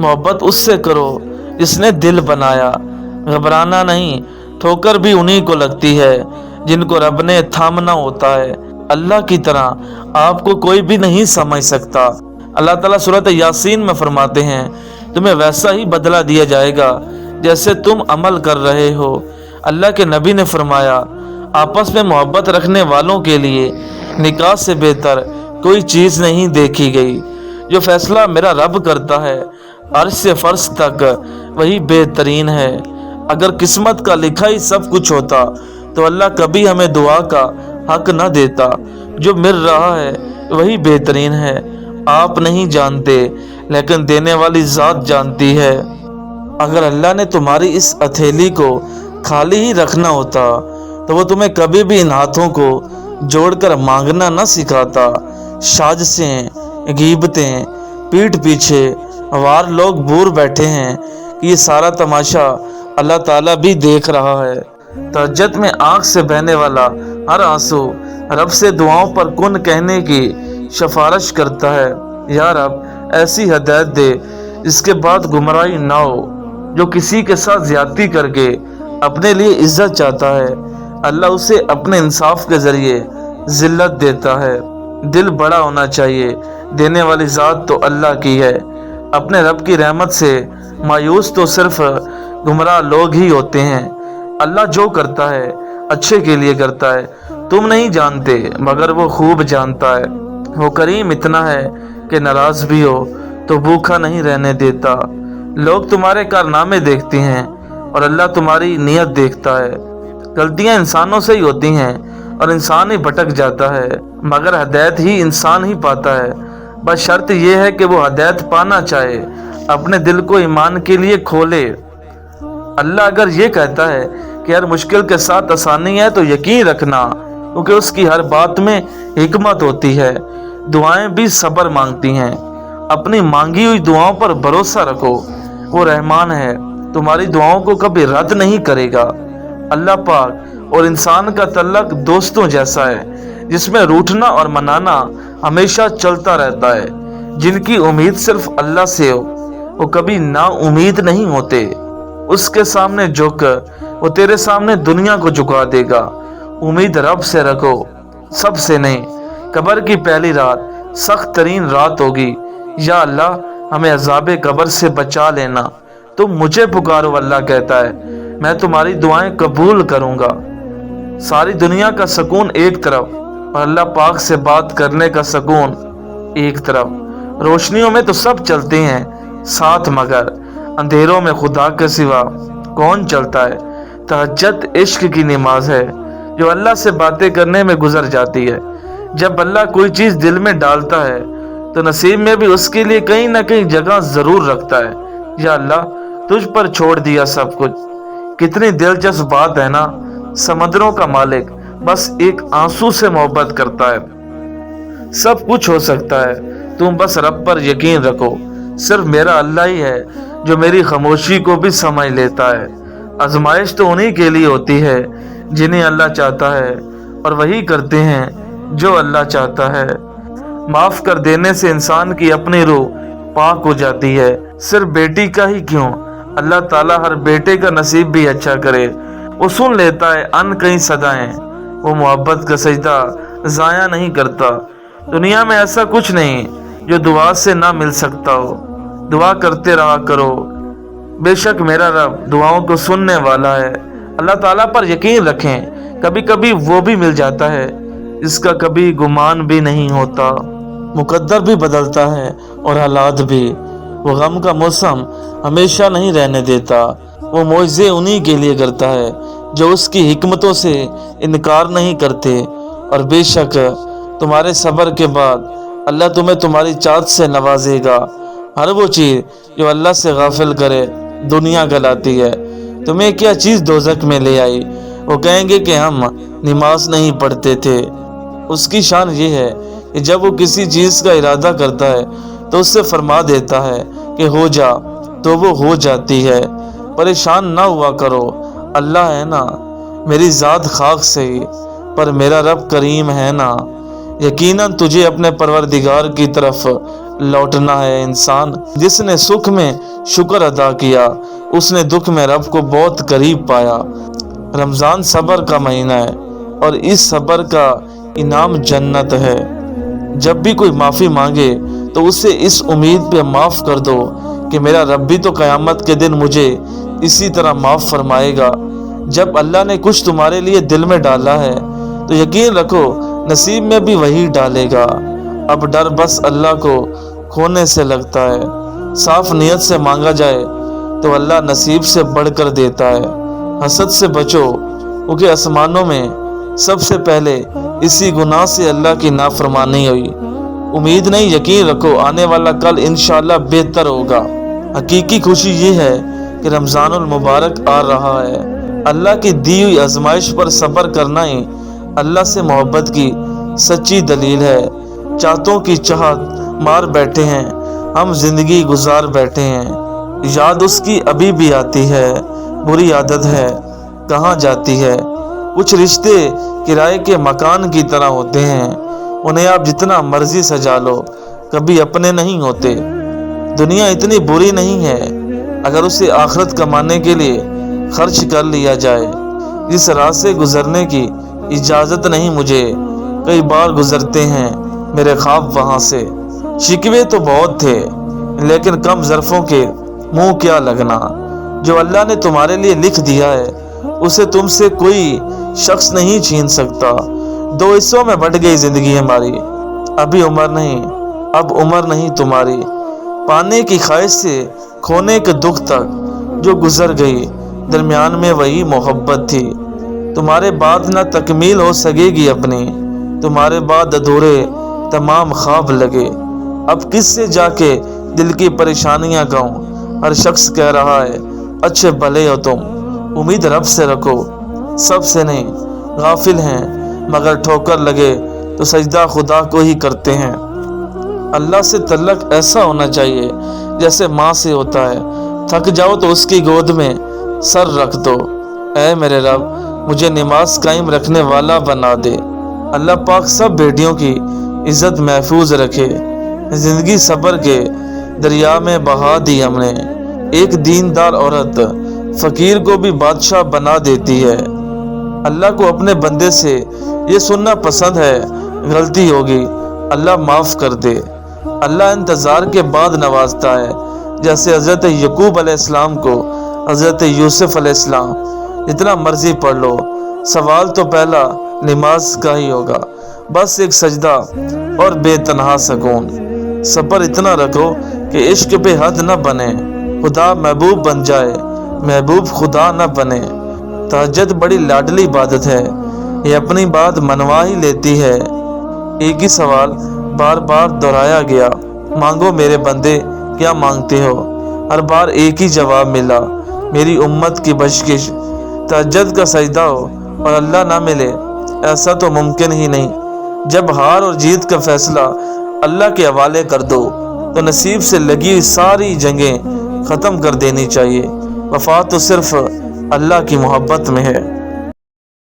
मोहब्बत उससे करो जिसने दिल बनाया। घबराना नहीं, ठोकर भी उन्हीं को लगती है जिनको रब ने थामना होता है। अल्लाह की तरह आपको कोई भी नहीं समझ सकता। अल्लाह ताला सूरत यासीन में फरमाते हैं, तुम्हें वैसा ही बदला दिया जाएगा जैसे तुम अमल कर रहे हो। अल्लाह के नबी ने फरमाया, आपस में मोहब्बत रखने वालों के लिए निकाह से बेहतर कोई चीज़ नहीं देखी गई। जो फैसला मेरा रब करता है अर्श से फर्श तक, वही बेहतरीन है। अगर किस्मत का लिखा ही सब कुछ होता तो अल्लाह कभी हमें दुआ का हक न देता। जो मिल रहा है वही बेहतरीन है। आप नहीं जानते, लेकिन देने वाली ज़ात जानती है। अगर अल्लाह ने तुम्हारी इस हथेली को खाली ही रखना होता तो वो तुम्हें कभी भी इन हाथों को जोड़कर मांगना न सिखाता। साजिशें, गीबतें, पीठ पीछे वार लोग बूर बैठे हैं कि ये सारा तमाशा अल्लाह ताला भी देख रहा है। तहज्जुद में आँख से बहने वाला हर आंसू रब से दुआओं पर कुन कहने की सिफारिश करता है। या रब, ऐसी हदायत दे इसके बाद गुमराही ना हो। जो किसी के साथ ज्यादती करके अपने लिए इज्जत चाहता है, अल्लाह उसे अपने इंसाफ के जरिए जिल्लत देता है। दिल बड़ा होना चाहिए, देने वाली ज़ात तो अल्लाह की है। अपने रब की रहमत से मायूस तो सिर्फ गुमराह लोग ही होते हैं। अल्लाह जो करता है अच्छे के लिए करता है। तुम नहीं जानते मगर वो खूब जानता है। वो करीम इतना है कि नाराज भी हो तो भूखा नहीं रहने देता। लोग तुम्हारे कारनामे देखते हैं और अल्लाह तुम्हारी नीयत देखता है। गलतियां इंसानों से ही होती हैं और इंसान ही भटक जाता है, मगर हदायत ही इंसान ही पाता है। बस शर्त यह है कि वो हदायत पाना चाहे, अपने दिल को ईमान के लिए खोले। अल्लाह अगर ये कहता है कि हर मुश्किल के साथ आसानी है तो यकीन रखना, क्योंकि उसकी हर बात में हिकमत होती है। दुआएं भी सब्र मांगती हैं। अपनी मांगी हुई दुआओं पर भरोसा रखो, वो रहमान है, तुम्हारी दुआओं को कभी रद्द नहीं करेगा। अल्लाह पाक और इंसान का तल्लक दोस्तों जैसा है, जिसमें रूठना और मनाना हमेशा चलता रहता है। जिनकी उम्मीद सिर्फ अल्लाह से हो वो कभी ना उम्मीद नहीं होते। उसके सामने झुक, वो तेरे सामने दुनिया को झुका देगा। उम्मीद रब से रखो, सबसे नहीं। कब्र की पहली रात सख्त तरीन रात होगी। या अल्लाह, हमें अज़ाबे कब्र से बचा लेना। तुम मुझे पुकारो, अल्लाह कहता है, मैं तुम्हारी दुआएं कबूल करूंगा। सारी दुनिया का सुकून एक तरफ और अल्लाह पाक से बात करने का सुकून एक तरफ। रोशनियों में तो सब चलते हैं साथ, मगर अंधेरों में खुदा के सिवा कौन चलता है। तहज्जुद इश्क की नमाज है जो अल्लाह से बातें करने में गुजर जाती है। जब अल्लाह कोई चीज़ दिल में डालता है तो नसीब में भी उसके लिए कहीं ना कहीं जगह ज़रूर रखता है। या अल्लाह, तुझ पर छोड़ दिया सब कुछ। कितनी दिलचस्प बात है ना। समुद्रों का मालिक बस एक आंसू से मोहब्बत करता है। सब कुछ हो सकता है, तुम बस रब पर यकीन रखो। सिर्फ मेरा अल्लाह ही है जो मेरी खामोशी को भी समझ लेता है। आजमाइश तो उन्हीं के लिए होती है जिन्हें अल्लाह चाहता है, और वही करते हैं जो अल्लाह चाहता है। माफ कर देने से इंसान की अपनी रूह पाक हो जाती है। सिर्फ बेटी का ही क्यों, अल्लाह ताला हर बेटे का नसीब भी अच्छा करे। वो सुन लेता है अनकही सदाएं, वो मोहब्बत का सजदा ज़ाया नहीं करता। दुनिया में ऐसा कुछ नहीं जो दुआ से ना मिल सकता हो। दुआ करते रहा करो, बेशक मेरा रब दुआओं को सुनने वाला है। अल्लाह ताला पर यकीन रखें, कभी कभी वो भी मिल जाता है इसका कभी गुमान भी नहीं होता। मुकद्दर भी बदलता है और हालात भी। वो गम का मौसम हमेशा नहीं रहने देता। वो मोइज़े उन्हीं के लिए करता है जो उसकी हिकमतों से इनकार नहीं करते। और बेशक तुम्हारे सब्र के बाद अल्लाह तुम्हें तुम्हारी चाहत से नवाजेगा। हर वो चीज़ जो अल्लाह से गाफिल करे दुनिया गलाती है। तुम्हें क्या चीज़ दोज़ख में ले आई। वो कहेंगे कि हम नमाज नहीं पढ़ते थे। उसकी शान ये है कि जब वो किसी चीज़ का इरादा करता है तो उससे फरमा देता है कि हो जा, तो वो हो जाती है। परेशान ना हुआ करो, अल्लाह है ना। मेरी ज़ात खाक से ही, पर मेरा रब करीम है ना। यकीनन तुझे अपने परवरदिगार की तरफ लौटना है इंसान। जिसने सुख में शुक्र अदा किया, उसने दुख में रब को बहुत करीब पाया। रमज़ान सब्र का महीना है और इस सब्र का इनाम जन्नत है। जब भी कोई माफ़ी मांगे तो उसे इस उम्मीद पे माफ़ कर दो कि मेरा रब भी तो क़यामत के दिन मुझे इसी तरह माफ़ फरमाएगा। जब अल्लाह ने कुछ तुम्हारे लिए दिल में डाला है तो यकीन रखो नसीब में भी वही डालेगा। अब डर बस अल्लाह को खोने से लगता है। साफ नीयत से मांगा जाए तो अल्लाह नसीब से बढ़कर देता है। हसद से बचो क्योंकि आसमानों में सबसे पहले इसी गुनाह से अल्लाह की नाफरमानी हुई। उम्मीद नहीं, यकीन रखो आने वाला कल इंशाअल्लाह बेहतर होगा। हकीकी खुशी ये है कि रमज़ानुल मुबारक आ रहा है। अल्लाह की दी हुई आजमाइश पर सब्र करना ही अल्लाह से मोहब्बत की सच्ची दलील है। चाहतों की चाहत मार बैठे हैं, हम जिंदगी गुजार बैठे हैं। याद उसकी अभी भी आती है, बुरी आदत है कहाँ जाती है। कुछ रिश्ते किराए के मकान की तरह होते हैं, उन्हें आप जितना मर्जी सजा लो कभी अपने नहीं होते। दुनिया इतनी बुरी नहीं है अगर उसे आखिरत कमाने के लिए खर्च कर लिया जाए। इस राह से गुजरने की इजाज़त नहीं मुझे, कई बार गुजरते हैं मेरे ख्वाब वहाँ से। शिकवे तो बहुत थे लेकिन कम ज़रफ़ों के मुंह क्या लगना। जो अल्लाह ने तुम्हारे लिए लिख दिया है उसे तुमसे कोई शख्स नहीं छीन सकता। दो हिस्सों में बट गई ज़िंदगी हमारी, अभी उम्र नहीं, अब उम्र नहीं तुम्हारी। पाने की ख्वाहिश से खोने के दुख तक जो गुजर गई, दरमियान में वही मोहब्बत थी। तुम्हारे बाद न तकमील हो सकेगी अपनी, तुम्हारे बाद अधूरे तमाम ख्वाब लगे। अब किससे जाके दिल की परेशानियां कहूँ। हर शख्स कह रहा है अच्छे भले हो तुम। उम्मीद रब से रखो, सबसे नहीं। गाफिल हैं मगर ठोकर लगे तो सजदा खुदा को ही करते हैं। अल्लाह से तल्लक ऐसा होना चाहिए जैसे माँ से होता है। थक जाओ तो उसकी गोद में सर रख दो। ऐ मेरे रब मुझे नमाज कायम रखने वाला बना दे। अल्लाह पाक सब बेटियों की इज्जत महफूज रखे। ज़िंदगी सब्र के दरिया में बहा दी हमने। एक दीनदार औरत फ़कीर को भी बादशाह बना देती है। अल्लाह को अपने बंदे से ये सुनना पसंद है गलती होगी अल्लाह माफ़ कर दे। अल्लाह इंतज़ार के बाद नवाजता है, जैसे हज़रत यकूब अलैहिस्सलाम को हज़रत यूसुफ अलैहिस्सलाम। जितना मर्जी पढ़ लो, सवाल तो पहला नमाज का ही होगा। बस एक सजदा और बेतनहा सकून। सब्र इतना रखो कि इश्क पे हद न बने, खुदा महबूब बन जाए, महबूब खुदा न बने। तहज्जुद बड़ी लाडली इबादत है, ये अपनी बात मनवा ही लेती है। एक ही सवाल बार बार दोहराया गया, मांगो मेरे बंदे क्या मांगते हो। हर बार एक ही जवाब मिला, मेरी उम्मत की बशकिश। तहज्जुद का सजदा हो और अल्लाह ना मिले, ऐसा तो मुमकिन ही नहीं। जब हार और जीत का फैसला अल्लाह के हवाले कर दो तो नसीब से लगी हुई सारी जंगें ख़त्म कर देनी चाहिए। वफा तो सिर्फ अल्लाह की मोहब्बत में है।